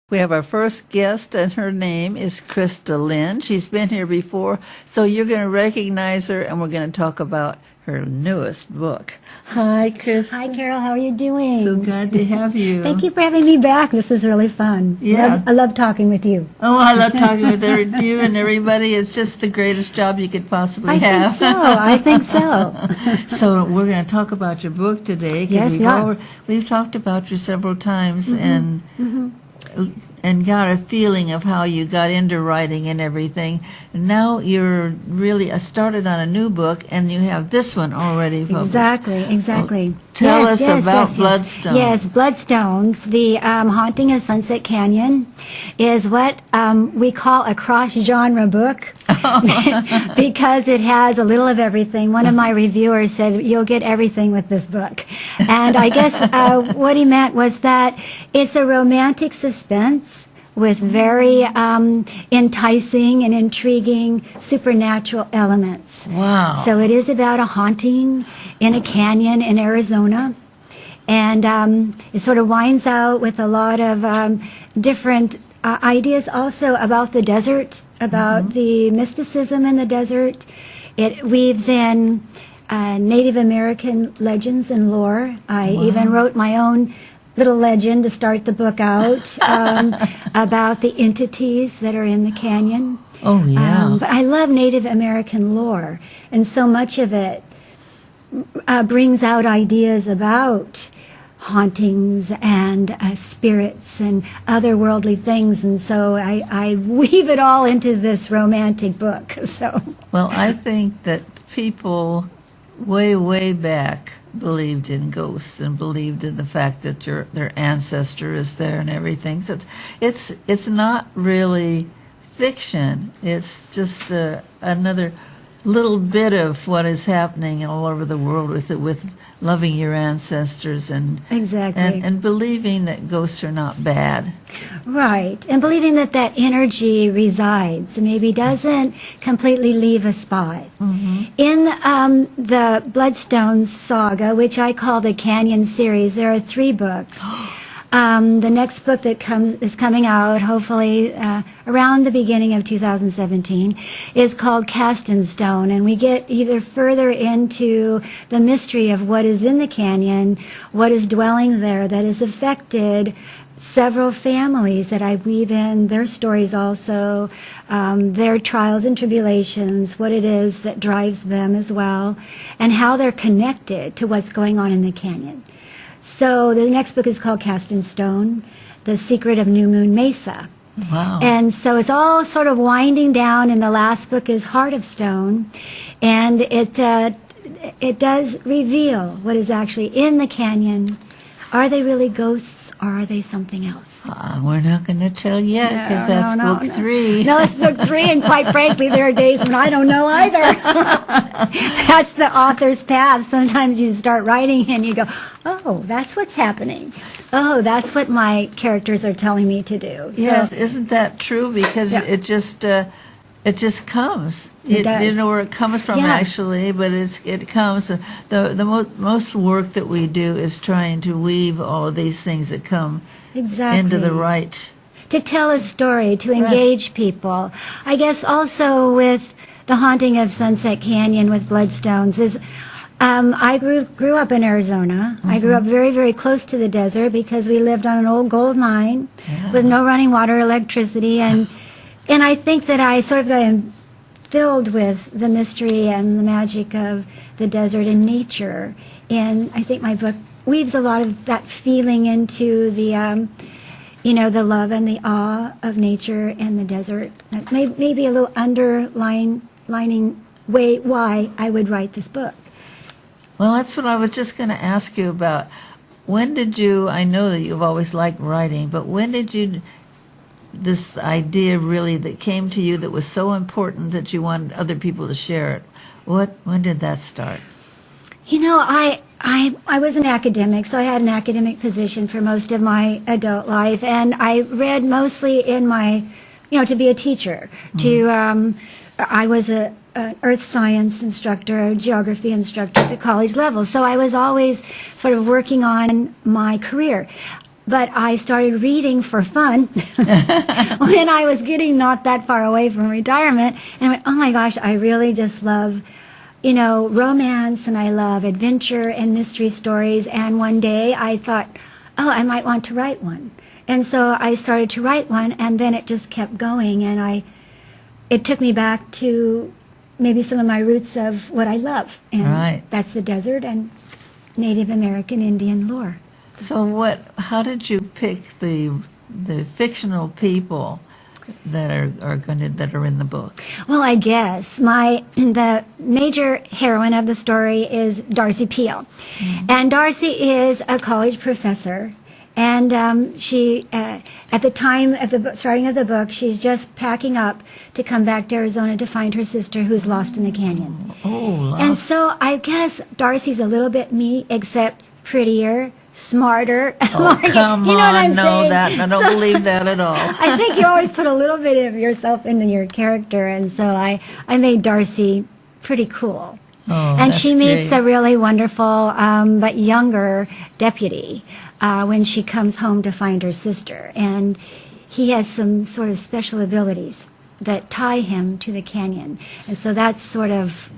We have our first guest, and her name is Krista Lynn. She's been here before, so you're going to recognize her, and we're going to talk about her newest book. Hi, Krista. Hi, Carol. How are you doing? So glad to have you. Thank you for having me back. This is really fun. Yeah. I love talking with you. Oh, I love talking with you and everybody. It's just the greatest job you could possibly have. I think so. So we're going to talk about your book today. Yes, we are. We've talked about you several times, and got a feeling of how you got into writing and everything. And now you're really started on a new book, and you have this one already published. Exactly. Tell us about Bloodstones. Yes, Bloodstones, the Haunting of Sunset Canyon, is what we call a cross-genre book because it has a little of everything. One of my reviewers said, "You'll get everything with this book." And I guess what he meant was that it's a romantic suspense with very enticing and intriguing supernatural elements. Wow. So it is about a haunting in a canyon in Arizona. And it sort of winds out with a lot of different ideas also about the desert, about the mysticism in the desert. It weaves in Native American legends and lore. I even wrote my own little legend to start the book out about the entities that are in the canyon. Oh, yeah. But I love Native American lore, and so much of it brings out ideas about hauntings and spirits and otherworldly things, and so I weave it all into this romantic book. So, well, I think that people way back believed in ghosts and believed in the fact that their ancestor is there and everything. So it's not really fiction. It's just another little bit of what is happening all over the world with loving your ancestors and exactly and believing that ghosts are not bad. Right, and believing that that energy resides, maybe doesn't completely leave a spot. In the Bloodstones saga, which I call the Canyon series, there are 3 books. The next book that is coming out, hopefully around the beginning of 2017, is called Cast in Stone, and we get either further into the mystery of what is in the canyon, what is dwelling there that has affected several families that I weave in their stories also, their trials and tribulations, what it is that drives them as well, and how they're connected to what's going on in the canyon. So the next book is called Cast in Stone, The Secret of New Moon Mesa. Wow. And so it's all sort of winding down, and the last book is Heart of Stone, and it does reveal what is actually in the canyon. Are they really ghosts, or are they something else? We're not going to tell yet, because that's book 3. No, it's book 3, and quite frankly, there are days when I don't know either. That's the author's path. Sometimes you start writing and you go, oh, that's what's happening. Oh, that's what my characters are telling me to do. Yes, isn't that true? Because it just comes. It does. You know where it comes from, actually, but it comes. The most work that we do is trying to weave all of these things that come into the right. To tell a story, to engage people. I guess also with The Haunting of Sunset Canyon with Bloodstones is I grew up in Arizona. I grew up very, very close to the desert because we lived on an old gold mine with no running water, electricity, and I think that I sort of got filled with the mystery and the magic of the desert and nature. And I think my book weaves a lot of that feeling into the, the love and the awe of nature and the desert. That may be a little underlining way why I would write this book. Well, that's what I was just going to ask you about. When did you, I know that you've always liked writing, but when did you, this idea really that came to you that was so important that you wanted other people to share it? When did that start? You know, I was an academic, so I had an academic position for most of my adult life, and I read mostly in my, to be a teacher. I was an earth science instructor, a geography instructor at the college level, so I was always sort of working on my career. but I started reading for fun when I was getting not that far away from retirement. And I went, oh my gosh, I really just love, romance, and I love adventure and mystery stories. And one day I thought, oh, I might want to write one. And so I started to write one, and then it just kept going. And it took me back to maybe some of my roots of what I love. And that's the desert and Native American Indian lore. So how did you pick the fictional people that are in the book? Well, I guess the major heroine of the story is Darcy Peel. And Darcy is a college professor. And she, at the time of the starting of the book, she's just packing up to come back to Arizona to find her sister who's lost in the canyon. And so I guess Darcy's a little bit me, except prettier, smarter. Oh, come you know on, what I'm no, saying? I don't believe that at all. I think you always put a little bit of yourself into your character, and so I made Darcy pretty cool. And she meets a really wonderful but younger deputy when she comes home to find her sister. And he has some sort of special abilities that tie him to the canyon. And so that's sort of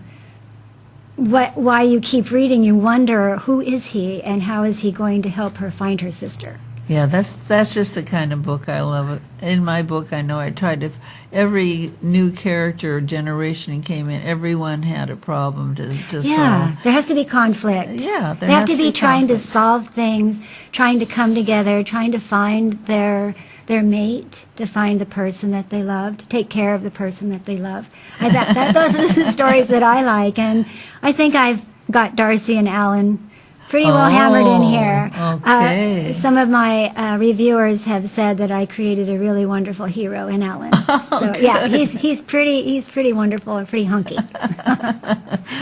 why you keep reading. You wonder, who is he and how is he going to help her find her sister? Yeah, that's just the kind of book I love. In my book, I know I tried to. Every new character or generation came in, everyone had a problem to solve. Yeah, there has to be conflict. Yeah, they have to be trying to solve things, trying to come together, trying to find their mate, to find the person that they love, to take care of the person that they love. Those are the stories that I like, and I think I've got Darcy and Alan pretty well hammered in here. Okay. Some of my reviewers have said that I created a really wonderful hero in Alan. So yeah, he's pretty wonderful and pretty hunky.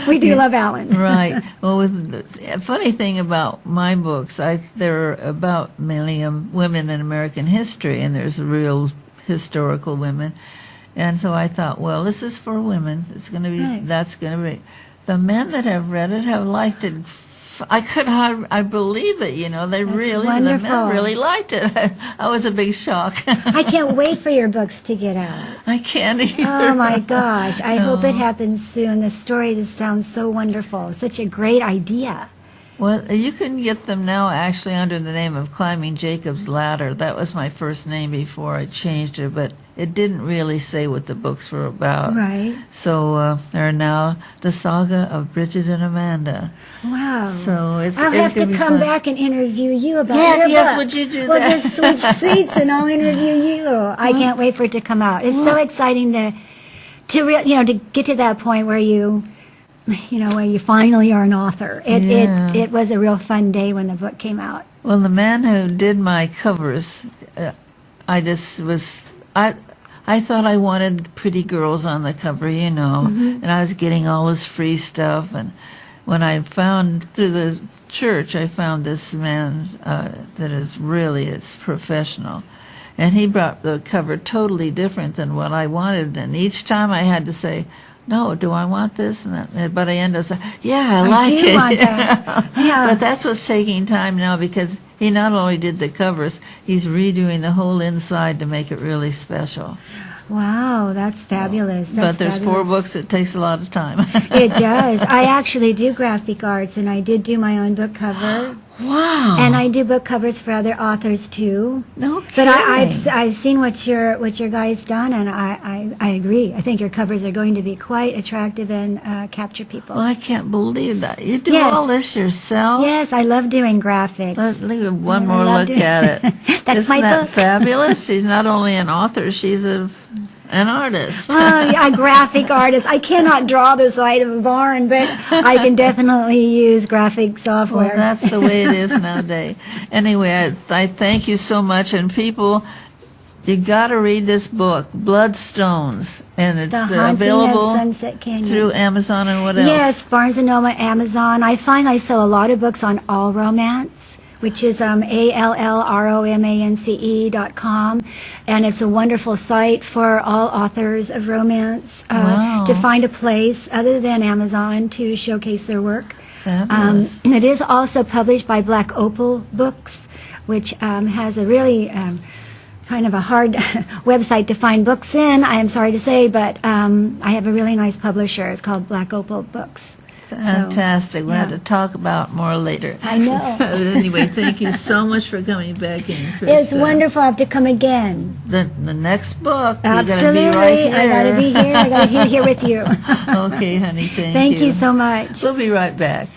We do love Alan. Right. Well, the funny thing about my books, they're about mainly women in American history, and there's real historical women. And so I thought, well, this is for women. It's going to be, that's going to be. The men that have read it have liked it. I believe it, the men really liked it. I was a big shock. I can't wait for your books to get out. I can't either. Oh my gosh, I hope it happens soon. The story just sounds so wonderful, such a great idea. Well, you can get them now actually under the name of Climbing Jacob's Ladder. That was my first name before I changed it, but it didn't really say what the books were about. Right. So they're now The Saga of Bridget and Amanda. Wow. So I'll have to come back and interview you about your book. Yes, would you do that? We'll just switch seats and I'll interview you. I can't wait for it to come out. It's so exciting to get to that point where where you finally are an author. It was a real fun day when the book came out. Well, the man who did my covers, I thought I wanted pretty girls on the cover, and I was getting all this free stuff. And when I found through the church, I found this man that is professional. And he brought the cover totally different than what I wanted. And each time I had to say, no, do I want this and that? But I ended up saying, yeah, I like it. Want that. Yeah. But that's what's taking time now, because he not only did the covers, he's redoing the whole inside to make it really special. Wow, that's fabulous. But there's 4 books. It takes a lot of time. It does. I actually do graphic arts, and I did do my own book cover. Wow. And I do book covers for other authors too. No kidding. But I've seen what your guys done, and I agree. I think your covers are going to be quite attractive and capture people. Well, I can't believe that. You do all this yourself? Yes, I love doing graphics. Let's leave one more look at it. That's Isn't my that book. Fabulous? She's not only an author, she's an artist. Well, yeah, a graphic artist. I cannot draw the side of a barn, but I can definitely use graphic software. Well, that's the way it is nowadays. Anyway, I thank you so much. And people, you got to read this book, Bloodstones. And it's available of Sunset Canyon. Through Amazon and what else? Yes, Barnes & Noble, Amazon. I find I sell a lot of books on All Romance, which is ALLROMANCE.com, and it's a wonderful site for all authors of romance to find a place other than Amazon to showcase their work. Fabulous. It is also published by Black Opal Books, which has a really kind of a hard website to find books in, I am sorry to say, but I have a really nice publisher. It's called Black Opal Books. Fantastic. We'll have yeah. to talk about more later. I know. Anyway, thank you so much for coming back in, Krista. It's wonderful. I have to come again. The next book, Absolutely. you're going to be right here. I got to be here. I got to be here with you. Okay, honey, Thank you so much. We'll be right back.